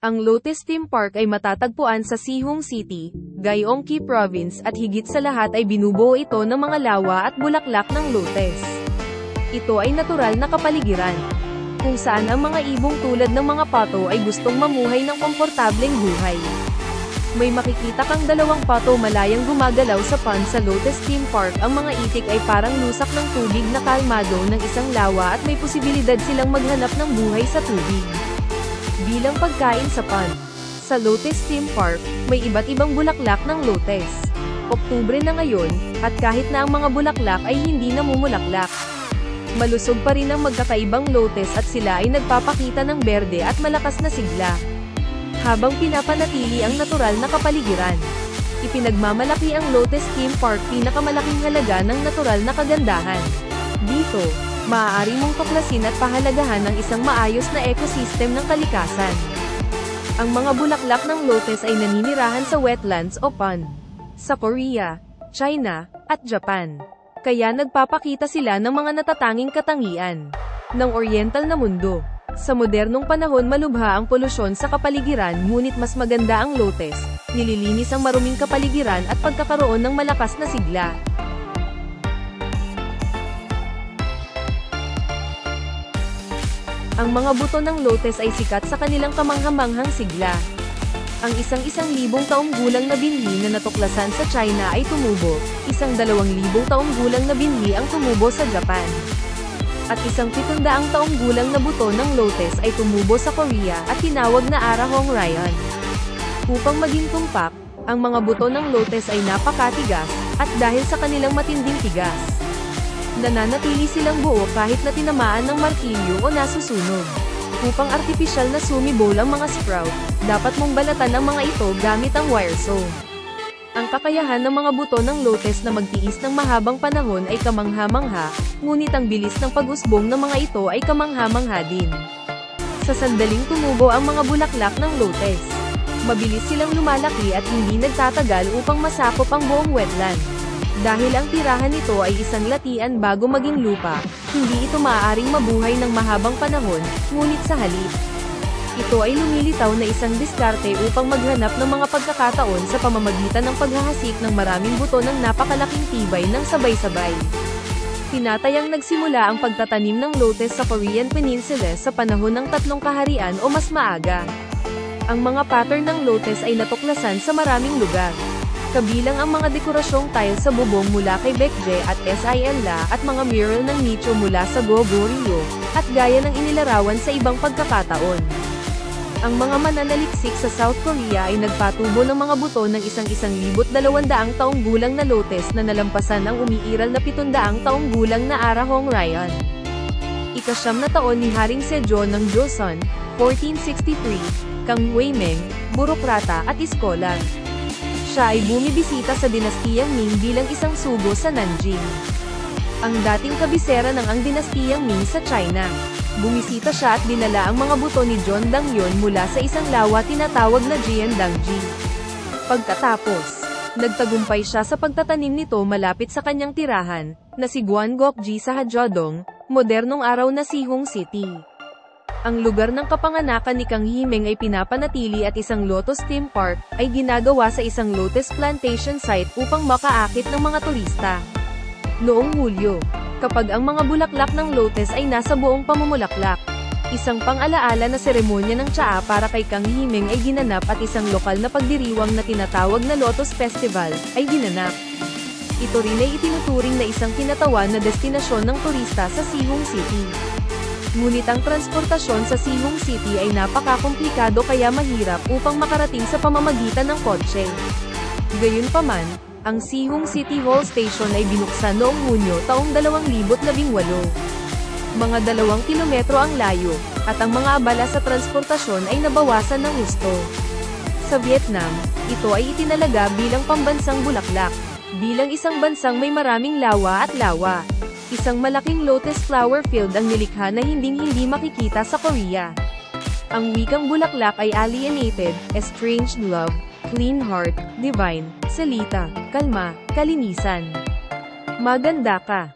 Ang Lotus Theme Park ay matatagpuan sa Sihong City, Gyeonggi Province at higit sa lahat ay binubuo ito ng mga lawa at bulaklak ng lotus. Ito ay natural na kapaligiran, kung saan ang mga ibong tulad ng mga pato ay gustong mamuhay ng komportableng buhay. May makikita kang dalawang pato malayang gumagalaw sa pond sa Lotus Theme Park. Ang mga itik ay parang lusak ng tubig na kalmado ng isang lawa at may posibilidad silang maghanap ng buhay sa tubig. Bilang pagkain sa pond, sa Lotus Theme Park, may iba't ibang bulaklak ng lotus. Oktubre na ngayon, at kahit na ang mga bulaklak ay hindi namumulaklak, malusog pa rin ang magkakaibang lotus at sila ay nagpapakita ng berde at malakas na sigla. Habang pinapanatili ang natural na kapaligiran, ipinagmamalaki ang Lotus Theme Park pinakamalaking halaga ng natural na kagandahan. Dito, maaari mong tuklasin at pahalagahan ang isang maayos na ecosystem ng kalikasan. Ang mga bulaklak ng lotus ay naninirahan sa wetlands o pond sa Korea, China, at Japan. Kaya nagpapakita sila ng mga natatanging katangian ng Oriental na mundo. Sa modernong panahon malubha ang polusyon sa kapaligiran, ngunit mas maganda ang lotus, nililinis ang maruming kapaligiran at pagkakaroon ng malakas na sigla. Ang mga buto ng lotus ay sikat sa kanilang kamanghamanghang sigla. Ang isang libong taong gulang na binhi na natuklasan sa China ay tumubo, 2,000 taong gulang na binhi ang tumubo sa Japan. At 700 taong gulang na buto ng lotus ay tumubo sa Korea at tinawag na Arahong Ryan. Upang maging tumpak, ang mga buto ng lotus ay napakatigas, at dahil sa kanilang matinding tigas, nananatili silang buo kahit na tinamaan ng martilyo o nasusunog. Upang artipisyal na sumibol ang mga sprout, dapat mong balatan ang mga ito gamit ang wire saw. Ang kakayahan ng mga buto ng lotus na magtiis ng mahabang panahon ay kamangha-mangha, ngunit ang bilis ng pag-usbong ng mga ito ay kamangha-mangha din. Sa sandaling tumubo ang mga bulaklak ng lotus, mabilis silang lumalaki at hindi nagtatagal upang masakop ang buong wetland. Dahil ang tirahan nito ay isang latian bago maging lupa, hindi ito maaaring mabuhay ng mahabang panahon, ngunit sa halip, ito ay lumilitaw na isang diskarte upang maghanap ng mga pagkakataon sa pamamagitan ng paghahasik ng maraming buto ng napakalaking tibay ng sabay-sabay. Tinatayang nagsimula ang pagtatanim ng lotus sa Korean Peninsula sa panahon ng Tatlong Kaharian o mas maaga. Ang mga pattern ng lotus ay natuklasan sa maraming lugar, kabilang ang mga dekorasyong tile sa bubong mula kay Baekje at Silla at mga mural ng nicho mula sa Goguryeo, at gaya ng inilarawan sa ibang pagkakataon. Ang mga mananaliksik sa South Korea ay nagpatubo ng mga buto ng 1,200 taong gulang na lotus na nalampasan ang umiiral na 700 taong gulang na Arahong Ryan. Ika-9 na taon ni Haring Sejong ng Joseon, 1463, Kang Hwaemeng, burokrata at iskolar. Siya ay bumibisita sa dinastiyang Ming bilang isang sugo sa Nanjing, ang dating kabisera ng dinastiyang Ming sa China. Bumisita siya at dinala ang mga buto ni John Dangyon mula sa isang lawa tinatawag na Jiandangji. Pagkatapos, nagtagumpay siya sa pagtatanim nito malapit sa kanyang tirahan, na si Gyeonggi sa Hajodong, modernong araw na Sihong City. Ang lugar ng kapanganakan ni Kang Himeng ay pinapanatili at isang Lotus Theme Park ay ginagawa sa isang lotus plantation site upang makaakit ng mga turista. Noong Hulyo, kapag ang mga bulaklak ng lotus ay nasa buong pamumulaklak, isang pang-alaala na seremonya ng tsaa para kay Kang Himeng ay ginanap at isang lokal na pagdiriwang na tinatawag na Lotus Festival ay ginanap. Ito rin ay itinuturing na isang kinatawan na destinasyon ng turista sa Sihong City. Ngunit ang transportasyon sa Sihong City ay napakakomplikado kaya mahirap upang makarating sa pamamagitan ng kotse. Gayunpaman, ang Sihong City Hall Station ay binuksan noong Hunyo taong 2018. Mga 2 kilometro ang layo, at ang mga abala sa transportasyon ay nabawasan ng husto. Sa Vietnam, ito ay itinalaga bilang pambansang bulaklak, bilang isang bansang may maraming lawa at lawa. Isang malaking lotus flower field ang nilikha na hinding-hindi makikita sa Korea. Ang wikang bulaklak ay alienated, estranged love, clean heart, divine, salita, kalma, kalinisan. Maganda ka.